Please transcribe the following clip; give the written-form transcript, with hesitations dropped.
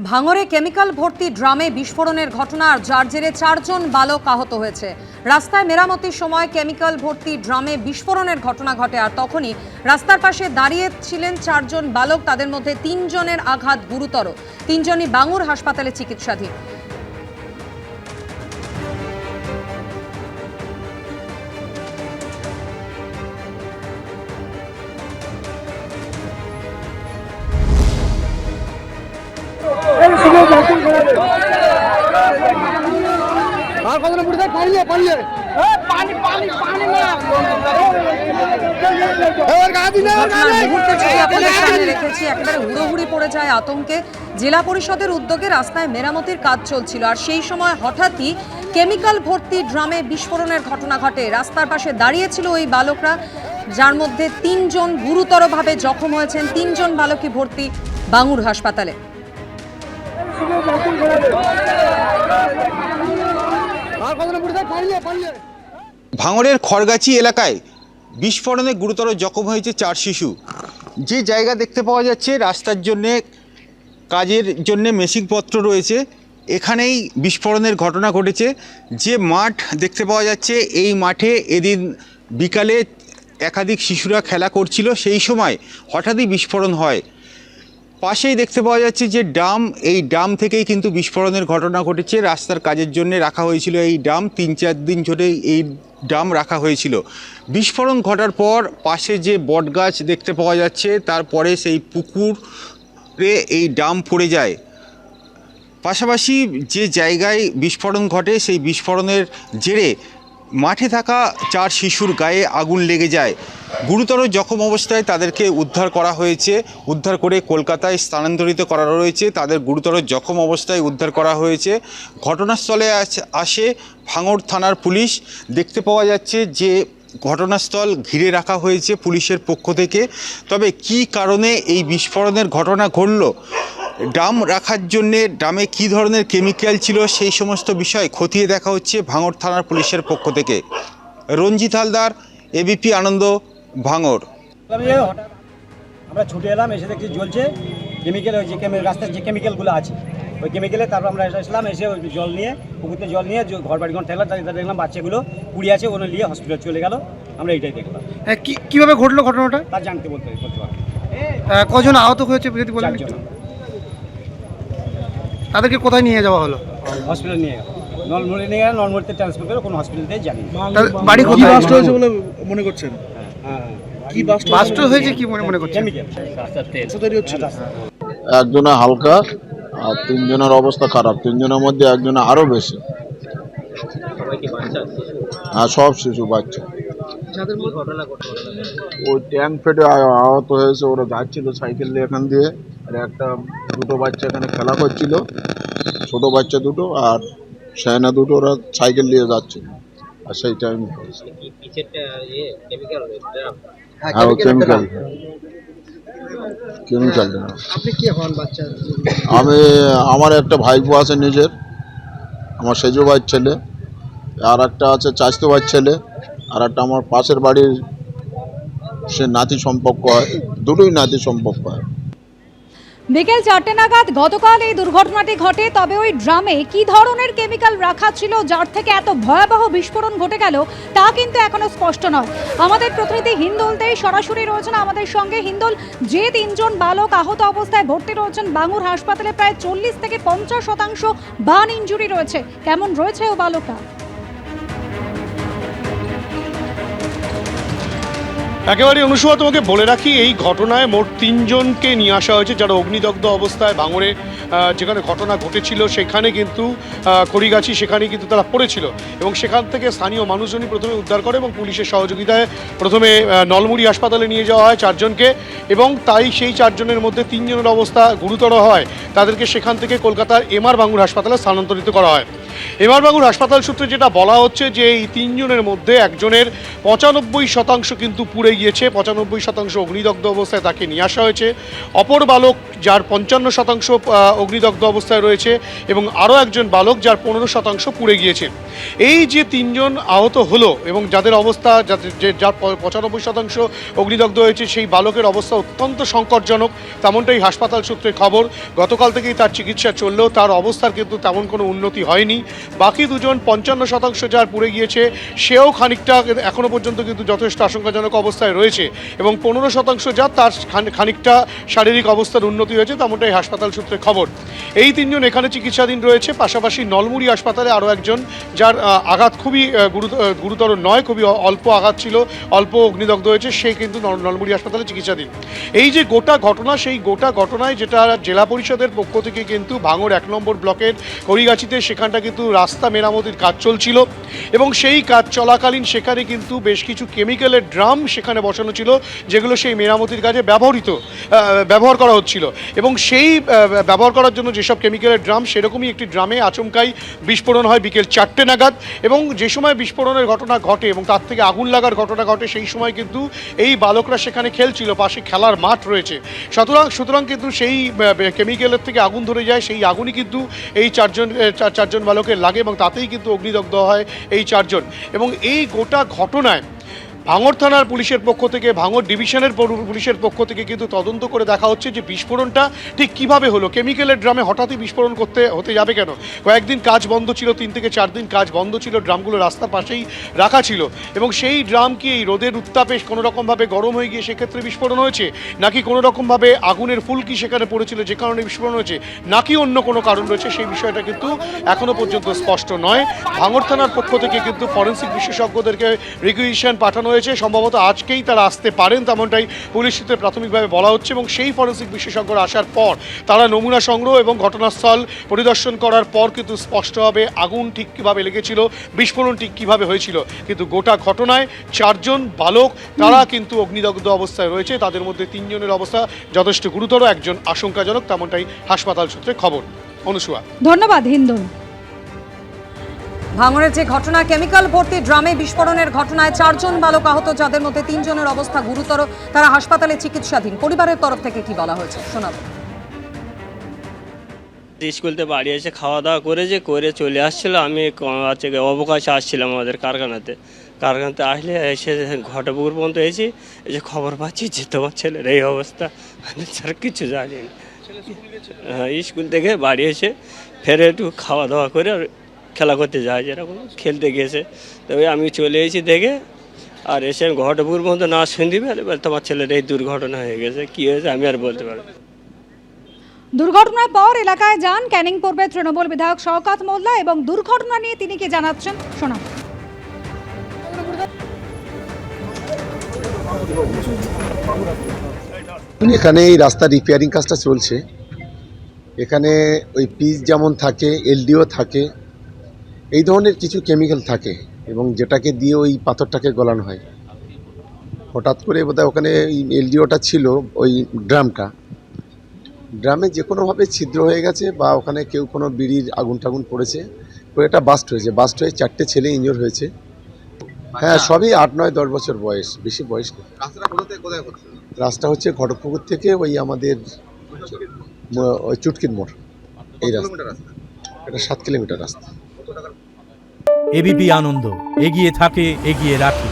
ভাঙড়ে কেমিক্যাল ভর্তি ড্রামে বিস্ফোরণের ঘটনা, যার জেরে 4 জন বালক আহত হয়েছে। রাস্তায় মেরামতির সময় কেমিক্যাল ভর্তি ড্রামে বিস্ফোরণের ঘটনা ঘটে, আর তখনই রাস্তার পাশে দাঁড়িয়ে ছিলেন 4 জন বালক। তাদের মধ্যে 3 জনের আঘাত গুরুতর, 3 জনই ভাঙড় হাসপাতালে চিকিৎসাধীন। একেবারে হুড়োহুড়ি পড়ে যায় আতঙ্কে। জেলা পরিষদের উদ্যোগে রাস্তায় মেরামতির কাজ চলছিল, আর সেই সময় হঠাৎই কেমিক্যাল ভর্তি ড্রামে বিস্ফোরণের ঘটনা ঘটে। রাস্তার পাশে দাঁড়িয়েছিল ওই বালকরা, যার মধ্যে 3 জন গুরুতরভাবে জখম হয়েছেন। 3 জন বালকই ভর্তি ভাঙড় হাসপাতালে। ভাঙড়ের খড়গাছি এলাকায় বিস্ফোরণে গুরুতর জখম হয়েছে 4 শিশু। যে জায়গা দেখতে পাওয়া যাচ্ছে রাস্তার জন্যে, কাজের জন্যে মেশিনপত্র রয়েছে, এখানেই বিস্ফোরণের ঘটনা ঘটেছে। যে মাঠ দেখতে পাওয়া যাচ্ছে, এই মাঠে এদিন বিকালে একাধিক শিশুরা খেলা করছিল, সেই সময় হঠাৎই বিস্ফোরণ হয়। পাশেই দেখতে পাওয়া যাচ্ছে যে ড্রাম, এই ড্রাম থেকেই কিন্তু বিস্ফোরণের ঘটনা ঘটেছে। রাস্তার কাজের জন্য রাখা হয়েছিল এই ড্রাম, 3-4 দিন ধরে এই ড্রাম রাখা হয়েছিল। বিস্ফোরণ ঘটার পর পাশে যে বটগাছ দেখতে পাওয়া যাচ্ছে, তারপরে সেই পুকুরে এই ড্রাম পড়ে যায়। পাশাপাশি যে জায়গায় বিস্ফোরণ ঘটে, সেই বিস্ফোরণের জেরে মাঠে থাকা 4 শিশুর গায়ে আগুন লেগে যায়। গুরুতর জখম অবস্থায় তাদেরকে উদ্ধার করা হয়েছে, উদ্ধার করে কলকাতায় স্থানান্তরিত করা রয়েছে। তাদের গুরুতর জখম অবস্থায় উদ্ধার করা হয়েছে। ঘটনাস্থলে আসে ভাঙড় থানার পুলিশ। দেখতে পাওয়া যাচ্ছে যে ঘটনাস্থল ঘিরে রাখা হয়েছে পুলিশের পক্ষ থেকে। তবে কী কারণে এই বিস্ফোরণের ঘটনা ঘটল, ড্রাম রাখার জন্যে ড্রামে কী ধরনের কেমিক্যাল ছিল, সেই সমস্ত বিষয় খতিয়ে দেখা হচ্ছে ভাঙড় থানার পুলিশের পক্ষ থেকে। রঞ্জিত হালদার, এবিপি আনন্দ, ভাঙড়। আমরা ছুটে এলাম, এসে দেখছি জ্বলছে কেমিক্যাল, ওই যে রাস্তার যে কেমিক্যালগুলো আছে ওই কেমিক্যালে। তারপর আমরা এসেছিলাম, এসে ওই জল নিয়ে, পুকুরতে জল নিয়ে ঘর বাড়িঘর ঠেলা, তাদের দেখলাম বাচ্চাগুলো পুড়ি আছে, ওগুলো নিয়ে হসপিটাল চলে গেল। আমরা এইটাই দেখলাম। কিভাবে ঘটলো ঘটনাটা? তার জানতে বলতে পারবো। কজন আহত হয়েছে যদি বলেন? 4 জন। তাদেরকে কোথায় নিয়ে যাওয়া হলো? হসপিটাল নিয়ে গেল, নলমুড়ি নিয়ে গেল, নলমুড়িতে ট্রান্সফার করে কোনো হসপিটালে জানি না। বাড়ি কোথায়? বাস্ট হয়েছে বলে মনে করছেন? কি বাস্ট হয়েছে কি মনে করছেন? কেমিক্যাল তৈরি হচ্ছিল। একজনের হালকা আর 3 জনের অবস্থা খারাপ। 3 জনের মধ্যে একজনের আরো বেশি। হ্যাঁ, সব শিশু বাচ্চা। ওই ট্যাঙ্ক ফেটে আহত হয়েছে। ওরা যাচ্ছিল সাইকেল নিয়ে এখান দিয়ে, আর দুটো বাচ্চা এখানে খেলা করছিল, ছোট বাচ্চা দুটো আর সেনা দুটো, ওরা সাইকেল নিয়ে যাচ্ছিল, আর সেই টাইম কেমিক্যাল। আমি, আমার একটা ভাইপো আছে নিজের, আমার সেজো ভাইয়ের ছেলে, আর একটা আছে চাচতো ভাইয়ের ছেলে, আর একটা আমার পাশের বাড়ির, সে নাতি সম্পর্ক হয়, দুটোই নাতি সম্পর্ক হয়। বিকেল 4টে নাগাদ গতকাল এই দুর্ঘটনাটি ঘটে। তবে ওই ড্রামে কি ধরনের কেমিক্যাল রাখা ছিল, যার থেকে এত ভয়াবহ বিস্ফোরণ ঘটে গেল, তা কিন্তু এখনো স্পষ্ট নয়। আমাদের প্রতিনিধি হিন্দোলতেই সরাসরি রয়েছেন আমাদের সঙ্গে। হিন্দোল, যে 3 জন বালক আহত অবস্থায় ভর্তি রয়েছেন ভাঙড় হাসপাতালে, প্রায় 40 থেকে 50% বার্ন ইনজুরি রয়েছে, কেমন রয়েছে ও বালকরা? একেবারে অনুসভা, তোমাকে বলে রাখি, এই ঘটনায় মোট 3 জনকে নিয়ে আসা হয়েছে, যারা অগ্নিদগ্ধ অবস্থায় ভাঙড়ে যেখানে ঘটনা ঘটেছিল সেখানে কিন্তু খড়িগাছি, সেখানে কিন্তু তারা পড়েছিল, এবং সেখান থেকে স্থানীয় মানুষজনই প্রথমে উদ্ধার করে এবং পুলিশের সহযোগিতায় প্রথমে নলমুড়ি হাসপাতালে নিয়ে যাওয়া হয় 4 জনকে, এবং তাই সেই 4 জনের মধ্যে 3 জনের অবস্থা গুরুতর হয়। তাদেরকে সেখান থেকে কলকাতার MR ভাঙড় হাসপাতালে স্থানান্তরিত করা হয়। এমআর বাঙুর হাসপাতাল সূত্রে যেটা বলা হচ্ছে যে এই 3 জনের মধ্যে একজনের 95% কিন্তু পুড়ে গিয়েছে, 95% অগ্নিদগ্ধ অবস্থায় তাকে নিয়ে আসা হয়েছে। অপর বালক যার 55% অগ্নিদগ্ধ অবস্থায় রয়েছে এবং আরও একজন বালক যার 15% পুড়ে গিয়েছে। এই যে 3 জন আহত হলো এবং যাদের অবস্থা যার 95% অগ্নিদগ্ধ হয়েছে সেই বালকের অবস্থা অত্যন্ত সংকটজনক, তেমনটাই হাসপাতাল সূত্রে খবর। গতকাল থেকেই তার চিকিৎসা চললেও তার অবস্থার কিন্তু তেমন কোনো উন্নতি হয়নি। বাকি দুজন 55% যার পুড়ে গিয়েছে সেও খানিকটা এখনও পর্যন্ত কিন্তু যথেষ্ট আশঙ্কাজনক অবস্থায় রয়েছে এবং 15% যার তার খানিকটা শারীরিক অবস্থার উন্নতি হয়েছে, তেমনটাই হাসপাতাল সূত্রে খবর। এই 3 জন এখানে চিকিৎসাধীন রয়েছে। পাশাপাশি নলমুড়ি হাসপাতালে আরও একজন যার আঘাত খুবই গুরুতর নয়, খুবই অল্প আঘাত ছিল, অল্প অগ্নিদগ্ধ হয়েছে, সে কিন্তু নলমুড়ি হাসপাতালে চিকিৎসাধীন। এই যে গোটা ঘটনা, সেই গোটা ঘটনায় যেটা জেলা পরিষদের পক্ষ থেকে কিন্তু ভাঙড় 1 নম্বর ব্লকের কড়িগাছিতে সেখানটা কিন্তু রাস্তা মেরামতির কাজ চলছিল এবং সেই কাজ চলাকালীন সেখানে কিন্তু বেশ কিছু কেমিক্যালের ড্রাম সেখানে বসানো ছিল, যেগুলো সেই মেরামতির কাজে ব্যবহার করা হচ্ছিল এবং সেই ব্যবহার করার জন্য যেসব কেমিক্যালের ড্রাম, সেরকমই একটি ড্রামে আচমকাই বিস্ফোরণ হয় বিকেল 4টে নাগাদ। এবং যে সময় বিস্ফোরণের ঘটনা ঘটে এবং তার থেকে আগুন লাগার ঘটনা ঘটে, সেই সময় কিন্তু এই বালকরা সেখানে খেলছিল, পাশে খেলার মাঠ রয়েছে। সুতরাং কিন্তু সেই কেমিক্যালের থেকে আগুন ধরে যায়, সেই আগুনই কিন্তু এই চারজন বালকের লাগে এবং তাতেই কিন্তু অগ্নিদগ্ধ হয় এই 4 জন। এবং এই গোটা ঘটনায় ভাঙড় থানার পুলিশের পক্ষ থেকে, ভাঙড় ডিভিশনের পুলিশের পক্ষ থেকে কিন্তু তদন্ত করে দেখা হচ্ছে যে বিস্ফোরণটা ঠিক কিভাবে হলো। কেমিক্যালের ড্রামে হঠাৎই বিস্ফোরণ হতে যাবে কেন? কয়েকদিন কাজ বন্ধ ছিল, 3 থেকে 4 দিন কাজ বন্ধ ছিল, ড্রামগুলো রাস্তার পাশেই রাখা ছিল এবং সেই ড্রাম কি এই রোদের উত্তাপে কোনো রকমভাবে গরম হয়ে গিয়ে সেক্ষেত্রে বিস্ফোরণ হয়েছে, নাকি কোনো রকমভাবে আগুনের ফুলকি সেখানে পড়েছিল যে কারণে বিস্ফোরণ হয়েছে, নাকি অন্য কোনো কারণ রয়েছে, সেই বিষয়টা কিন্তু এখনও পর্যন্ত স্পষ্ট নয়। ভাঙড় থানার পক্ষ থেকে কিন্তু ফরেন্সিক বিশেষজ্ঞদেরকে রিকুইজিশন পাঠানো হয়েছে, সম্ভবত আজকেই তারা আসতে পারেন, তেমনটাই পুলিশ সূত্রে প্রাথমিকভাবে বলা হচ্ছে। এবং সেই ফরেন্সিক বিশেষজ্ঞরা আসার পর তারা নমুনা সংগ্রহ এবং ঘটনাস্থল পরিদর্শন করার পর কিন্তু স্পষ্ট হবে আগুন ঠিক কীভাবে লেগেছিল, বিস্ফোরণ ঠিক কীভাবে হয়েছিল। কিন্তু গোটা ঘটনায় 4 জন বালক তারা কিন্তু অগ্নিদগ্ধ অবস্থায় রয়েছে, তাদের মধ্যে 3 জনের অবস্থা যথেষ্ট গুরুতর, একজন আশঙ্কাজনক, তেমনটাই হাসপাতাল সূত্রে খবর। অনুসুয়া, ধন্যবাদ হিন্দুল। ভাঙড়ের যে ঘটনা, কেমিক্যাল ভর্তি ড্রামে বিস্ফোরণের ঘটনায় 4 জন বালক আহত, যাদের মধ্যে 3 জনের অবস্থা গুরুতর, তারা হাসপাতালে চিকিৎসাধীন। পরিবারের তরফ থেকে কি বলা হয়েছে শোনাবো। স্কুল থেকে বাড়ি এসে খাওয়া দাওয়া করে চলে আসছিল। আমি অবকাশে আসছিলাম আমাদের কারখানাতে আসলে এসে ঘটপুকুর পর্যন্ত এসে খবর পাচ্ছি যে তোমার ছেলের এই অবস্থা। আমি স্যার কিছু জানি না। হ্যাঁ, স্কুল থেকে বাড়ি এসে ফেরে একটু খাওয়া দাওয়া করে খেলা করতে যায়, যেরকম খেলতে গেছে, তবে আমি চলে এসেছি দেখে, আর এসে ঘটপুকুর পর্যন্ত না শুনতে পেলে তোমার ছেলের এই দুর্ঘটনা হয়ে গেছে। কি হয়েছে আমি আর বলতে পারবো। দুর্ঘটনার পর এলাকায় যান ক্যানিং পূর্বের তৃণমূল বিধায়ক শওকত মোল্লা এবং দুর্ঘটনা নিয়ে তিনি কি জানাচ্ছেন শোনাব। এখানে এই রাস্তা রিপেয়ারিং কাজটা চলছে। এখানে ওই পিচ যেমন থাকে, এলডিও থাকে, এই ধরনের কিছু কেমিক্যাল থাকে এবং যেটাকে দিয়ে ওই পাথরটাকে গলানো হয়। হঠাৎ করে বোধহয় ওখানে এলডিওটা ছিল, ওই ড্রামে যে কোনোভাবে ছিদ্র হয়ে গেছে বা ওখানে কেউ কোনো বিড়ির আগুন টাগুন পড়েছে, তো এটা বাস্ট হয়ে 4টে ছেলে ইনজোর হয়েছে। হ্যাঁ, সবই 8, 9, 10 বছর বয়স, বেশি বয়স নেই। রাস্তা হচ্ছে ঘটপুকুর থেকে ওই আমাদের ওই চুটকির মোড়, এই রাস্তা। এটা 7 কিলোমিটার রাস্তা। এবিপি আনন্দ, এগিয়ে থাকে, এগিয়ে রাখে।